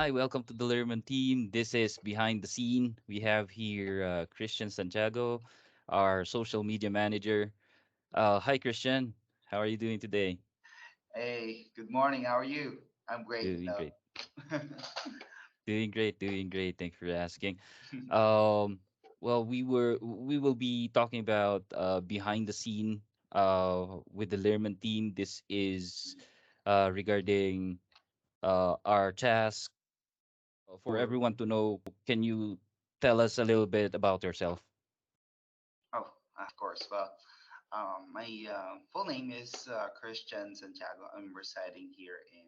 Hi, welcome to the Lerman team. This is Behind the Scene. We have here Christian Santiago, our social media manager. Hi, Christian. How are you doing today? Hey, good morning. How are you? I'm great. Doing No. great. Doing great. Doing great. Thanks for asking. Um, well, we will be talking about behind the scene with the Lerman team. This is regarding our task for For everyone to know. Can you tell us a little bit about yourself? oh, of course. Well, my full name is Christian Santiago. I'm residing here in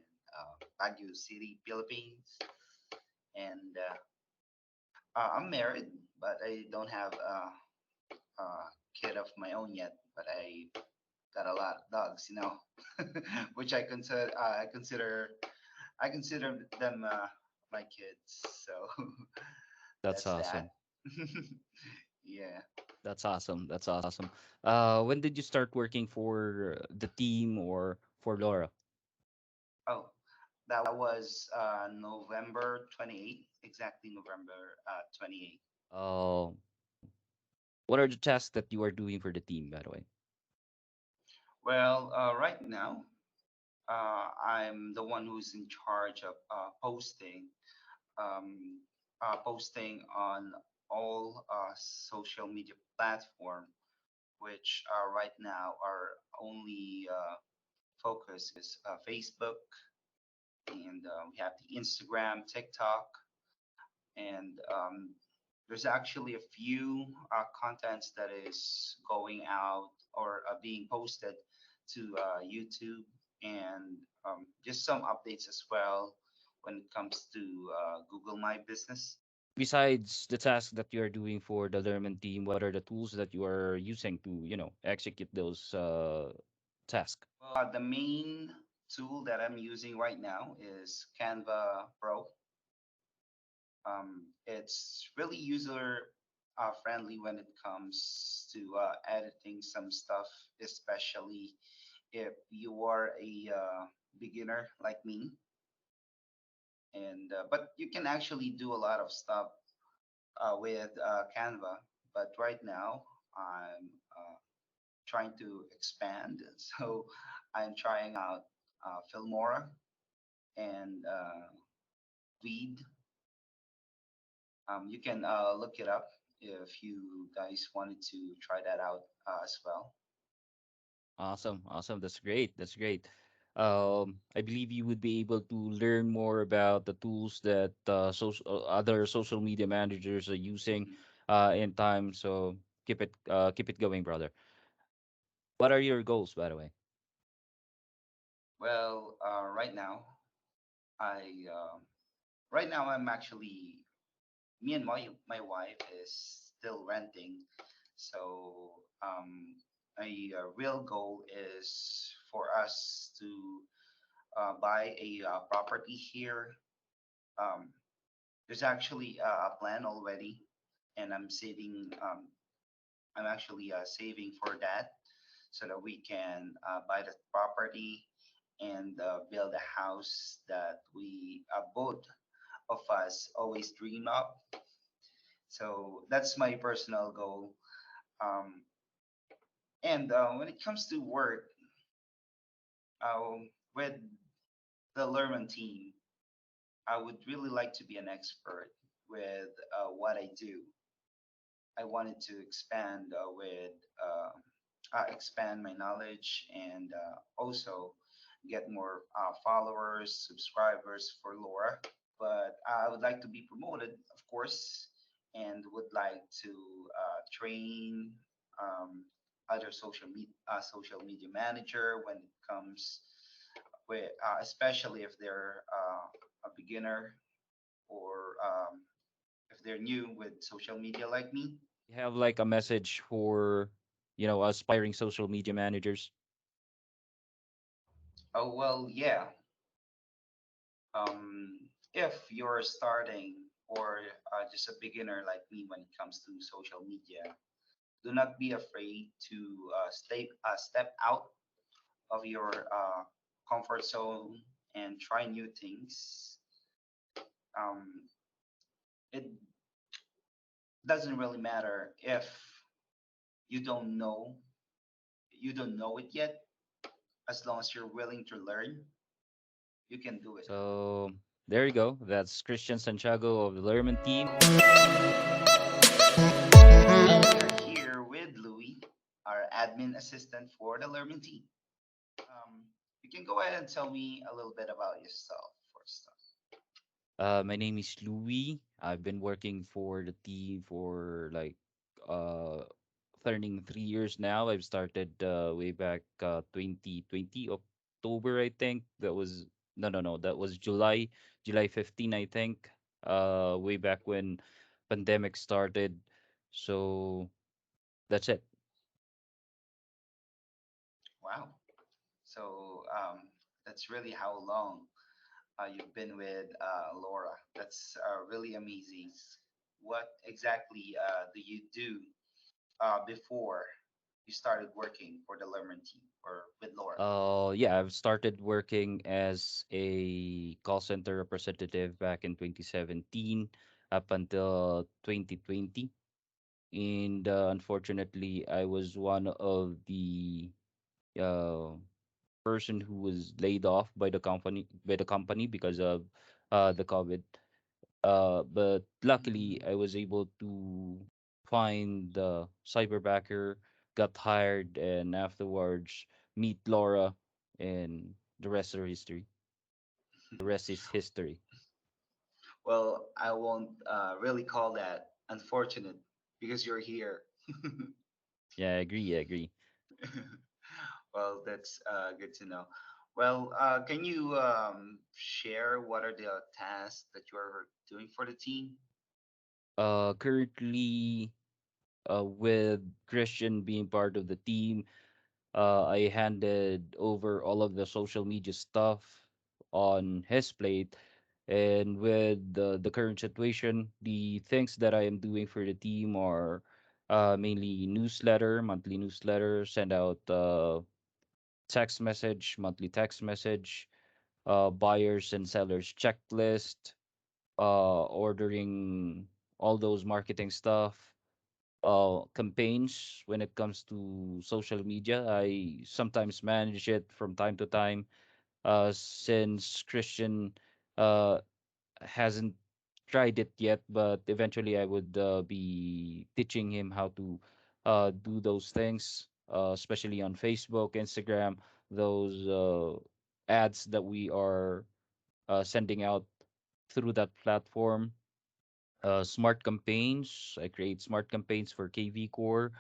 Baguio City, Philippines, and I'm married, but I don't have a kid of my own yet. But I got a lot of dogs, which I consider them my kids. So That's that's that. awesome. Yeah. That's awesome. That's awesome. When did you start working for the team or for Laura? Oh, that was November 28th, exactly November 28th. Uh, what are the tasks that you are doing for the team, by the way? Well, right now, I'm the one who's in charge of um, posting on all social media platform, which right now our only focus is Facebook, and we have the Instagram, TikTok, and there's actually a few contents that is going out or being posted to YouTube, and just some updates as well when it comes to Google My Business. Besides the tasks that you are doing for the Lerman team, what are the tools that you are using to, execute those tasks? Well, the main tool that I'm using right now is Canva Pro. It's really user friendly when it comes to editing some stuff, especially if you are a beginner like me. And but you can actually do a lot of stuff with Canva. But right now, I'm trying to expand, so I'm trying out Filmora and Weed. You can look it up if you guys wanted to try that out as well. Awesome, awesome. That's great. That's great. I believe you would be able to learn more about the tools that other social media managers are using Mhm. in time. So keep it going, brother. What are your goals, by the way? Well, I right now I'm actually me and my wife is still renting, so a real goal is for us to buy a property here. Um, there's actually a plan already, and I'm actually saving for that so that we can buy the property and build a house that we both of us always dream of. So that's my personal goal. Um, and when it comes to work, with the Lerman team, I would really like to be an expert with what I do. I wanted to expand my knowledge and also get more followers, subscribers for Laura. But I would like to be promoted, of course, and would like to train um, other social media manager when it comes with, especially if they're a beginner or if they're new with social media like me. You have like a message for, aspiring social media managers. Oh well, yeah. Um, if you're starting or just a beginner like me when it comes to social media, do not be afraid to step out of your comfort zone and try new things. Um, it doesn't really matter if you don't know you don't know it yet. As long as you're willing to learn, you can do it. So there you go. That's Christian Santiago of the Lerman team. We're here with Louis, our admin assistant for the Learning team. Um, you can go ahead and tell me a little bit about yourself first. My name is Louis. I've been working for the team for like uh turning 3 years now. I've started way back 2020 October, I think. That was no, that was July 15, I think. Way back when pandemic started. So that's it. Wow. So that's really how long you've been with Laura. That's really amazing. What exactly do you do before you started working for the Lerman team or with Laura? Yeah, I've started working as a call center representative back in 2017 up until 2020. And unfortunately, I was one of the uh, person who was laid off by the company because of the COVID. But luckily, Mm. I was able to find the cyberbacker, got hired, and afterwards meet Laura, and the rest are history. The rest is history. Well, I won't really call that unfortunate because you're here. Yeah, I agree. I agree. Well, that's good to know. Well, can you share what are the tasks that you're doing for the team? Currently, with Christian being part of the team, I handed over all of the social media stuff on his plate. And with the current situation, the things that I am doing for the team are mainly monthly newsletter, send out text message, monthly text message, buyers and sellers checklist, ordering all those marketing stuff, campaigns when it comes to social media. I sometimes manage it from time to time, since Christian uh, hasn't tried it yet, but eventually I would be teaching him how to do those things, especially on Facebook, Instagram, those ads that we are sending out through that platform. Smart campaigns. I create smart campaigns for KV Core,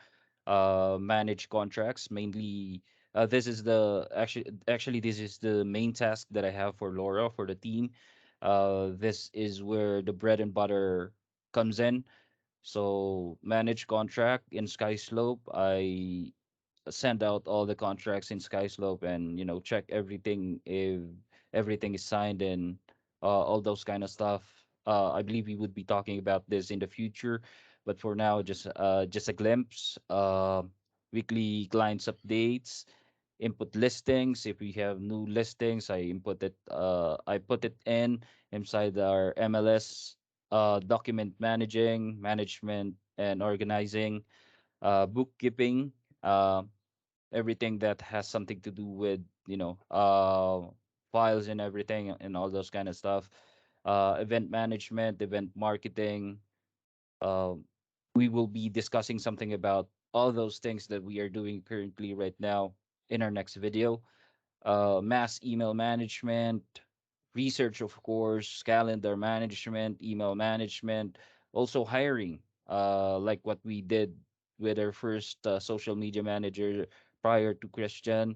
manage contracts mainly. This is the actually this is the main task that I have for Laura for the team. This is where the bread and butter comes in. So manage contract in Skyslope. I send out all the contracts in Skyslope and check everything if everything is signed and all those kind of stuff. I believe we would be talking about this in the future, but for now, just a glimpse. Weekly clients updates, input listings. If we have new listings, I input it. I put it in inside our MLS. Document management, and organizing, bookkeeping. Uh, Everything that has something to do with files and everything and all those kind of stuff, event management, event marketing. uh, we will be discussing something about all those things that we are doing currently right now in our next video. Mass email management, research, of course, calendar management, email management, also hiring, like what we did with our first social media manager prior to Christian,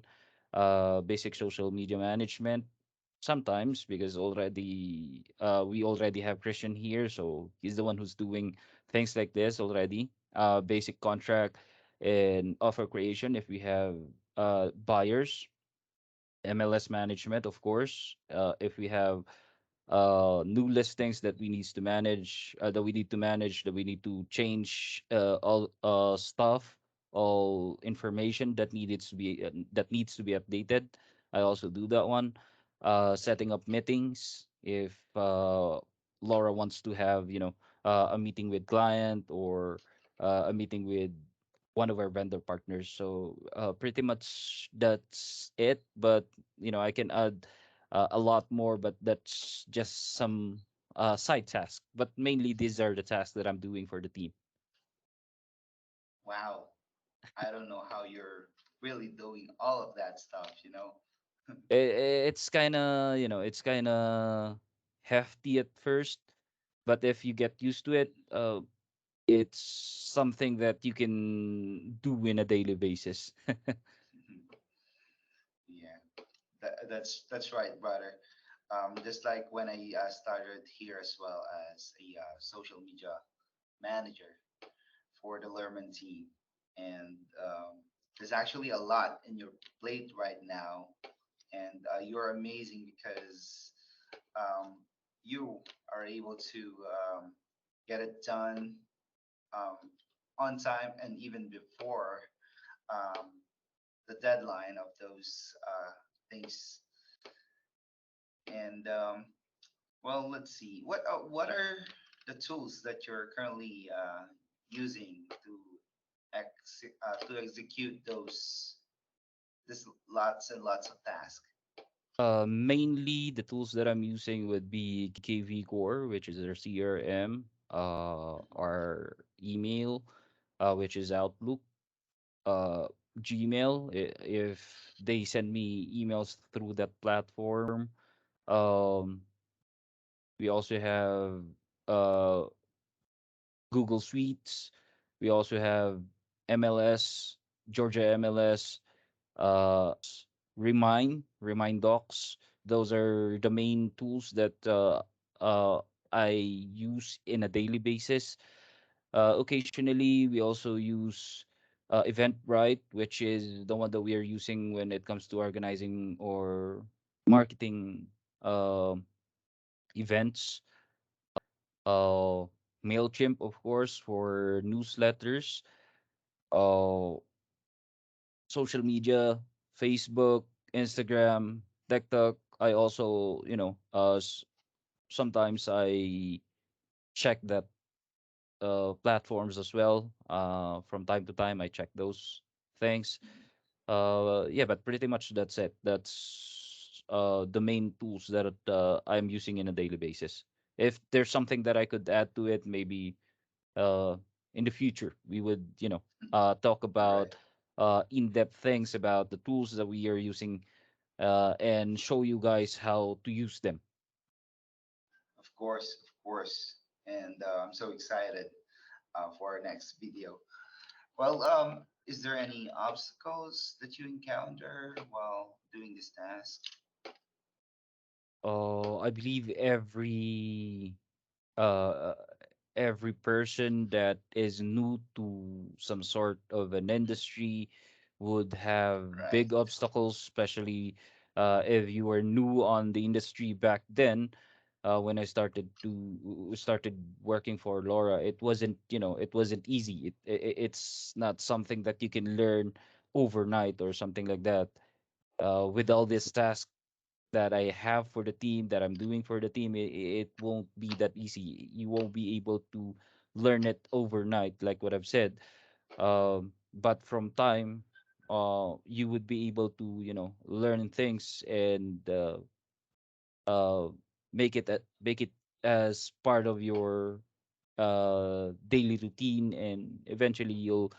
basic social media management. Sometimes because already we already have Christian here, so he's the one who's doing things like this already. Basic contract and offer creation if we have buyers, MLS management, of course. If we have new listings that we needs to manage, that we need to change all stuff, all information that needs to be updated. I also do that one. Setting up meetings if Laura wants to have, a meeting with client or a meeting with one of our vendor partners. So pretty much that's it. But I can add a lot more, but that's just some side tasks. But mainly these are the tasks that I'm doing for the team. Wow. I don't know how you're really doing all of that stuff, you know? It's kind of, it's kind of hefty at first, but if you get used to it, it's something that you can do in a daily basis. Yeah, that's right, brother. Just like when I started here as well as a social media manager for the Lerman team, and there's actually a lot in your plate right now, and you're amazing because um, you are able to get it done um, on time and even before um, the deadline of those things. And well, let's see. What are the tools that you're currently using to execute those this lots and lots of tasks? Mainly the tools that I'm using would be KV Core, which is our CRM, our email, which is Outlook, uh, Gmail, if they send me emails through that platform. Um, we also have uh, Google Suites. We also have MLS, Georgia MLS, Remind Docs. Those are the main tools that I use in a daily basis. Occasionally, we also use Eventbrite, which is the one that we are using when it comes to organizing or marketing um events. Uh, Mailchimp, of course, for newsletters. Uh, Social media, Facebook, Instagram, TikTok. I also, sometimes I check that platforms as well. From time to time, I check those things. Yeah, but pretty much that's it. That's the main tools that I'm using in a daily basis. If there's something that I could add to it, maybe uh, in the future we would, talk Right. about in-depth things about the tools that we are using and show you guys how to use them. Of course, of course. And I'm so excited for our next video. Well, is there any obstacles that you encounter while doing this task? I believe uh, every person that is new to some sort of an industry would have Right. big obstacles, especially if you were new on the industry back then. When I started working for Laura, it wasn't, it wasn't easy. It's not something that you can learn overnight or something like that. With all this tasks that I have for the team, that I'm doing for the team, it won't be that easy. You won't be able to learn it overnight, like what I've said. But from time, you would be able to, learn things and uh, make it as part of your daily routine, and eventually you'll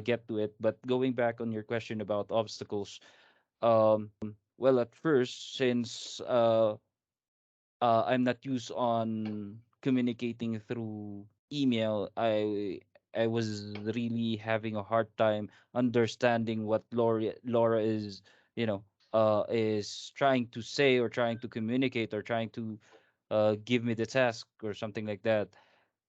get to it. But going back on your question about obstacles, well, at first, since I'm not used on communicating through email. I was really having a hard time understanding what Laura is, is trying to say or trying to communicate or trying to give me the task or something like that.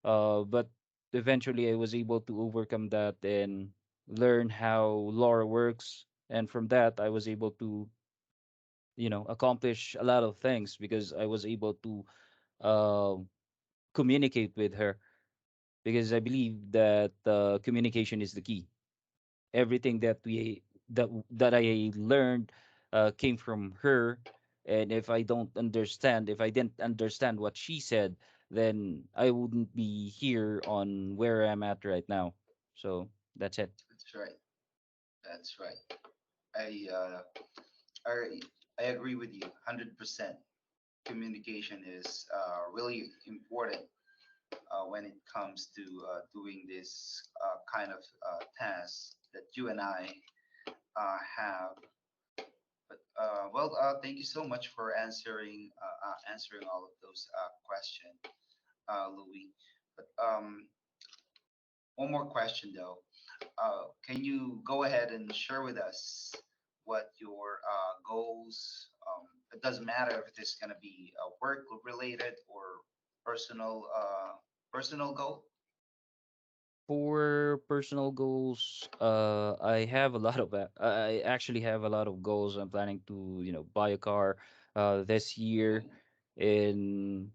But eventually, I was able to overcome that and learn how Laura works, and from that, I was able to, accomplish a lot of things because I was able to uh, communicate with her, because I believe that communication is the key. Everything that I learned came from her, and if I didn't understand what she said, then I wouldn't be here on where I'm at right now. So that's it. That's right. That's right. I uh, I I agree with you 100%. Communication is really important when it comes to doing this kind of tasks that you and I have. But thank you so much for answering all of those questions, Louis. But one more question though. Can you go ahead and share with us what your goals? It doesn't matter if it is going to be work related or personal personal goal. For personal goals, I have a lot of I actually have a lot of goals. I'm planning to, buy a car this year, Ooh. in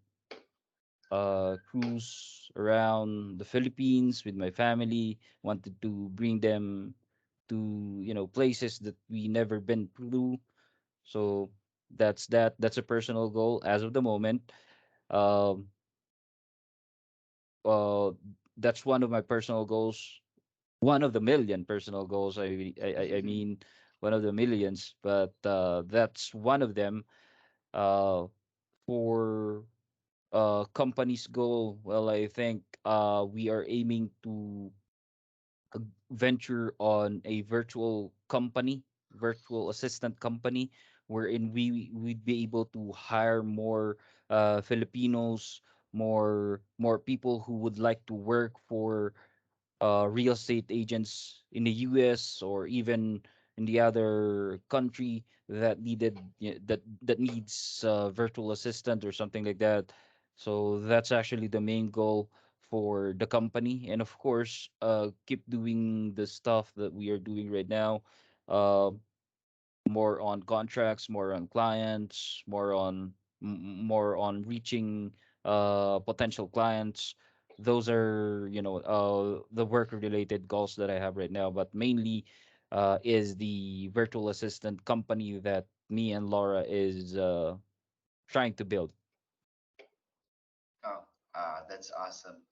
cruise around the Philippines with my family. Wanted to bring them to, places that we never been through. So that's that. That's a personal goal as of the moment. Um, uh, that's one of my personal goals. One of the million personal goals. I mean, one of the millions, but that's one of them. Uh, for company's goal, well, I think we are aiming to venture on a virtual company, virtual assistant company, wherein we'd be able to hire more Filipinos, more people who would like to work for real estate agents in the US or even in the other country that that needs virtual assistant or something like that. So that's actually the main goal for the company, and of course, keep doing the stuff that we are doing right now. Uh, More on contracts, more on clients, more on reaching potential clients. Those are, the work related goals that I have right now, but mainly is the virtual assistant company that me and Laura is trying to build. Oh, that's awesome.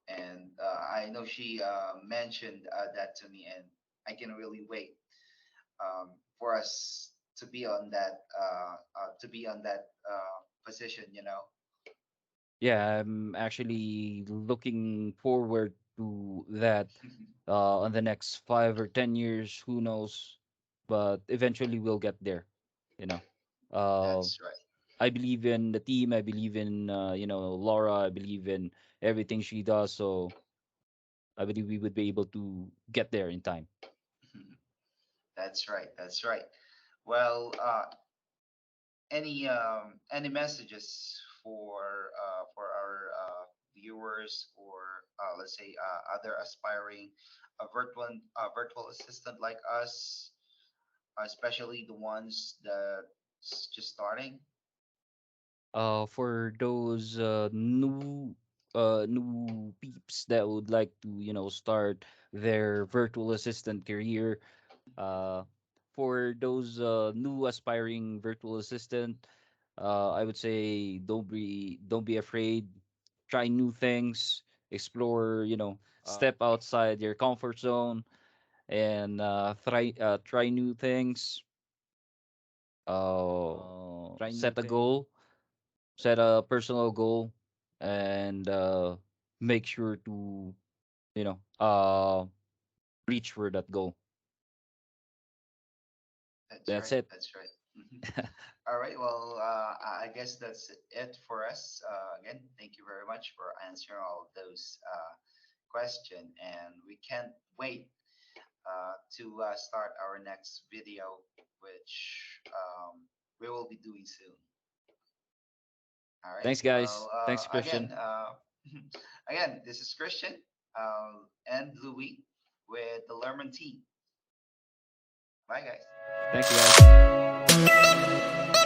And I know she mentioned that to me, and I can really wait for us to be on that position. You know. Yeah, I'm actually looking forward to that on the next 5 or 10 years. Who knows? But eventually we'll get there. You know, uh, That's right. I believe in the team. I believe in Laura. I believe in everything she does. So I believe we would be able to get there in time. That's right. That's right. Well, any messages for our viewers or let's say other aspiring virtual assistant like us, especially the ones that's just starting? For those new peeps that would like to start their virtual assistant career, uh, for those new aspiring virtual assistant, I would say don't be afraid. Try new things, explore, step outside your comfort zone, and try new things. Set a goal, set a personal goal, and make sure to you know uh reach for that goal. That's That's right. it. That's right. Mhm. All right. Well, I guess that's it for us. Again, thank you very much for answering all of those questions, and we can't wait to start our next video, which we will be doing soon. All right. Thanks, guys. Well, Thanks, Christian. again, this is Christian and Louis with the Lerman team. Bye, guys. Thank you, guys.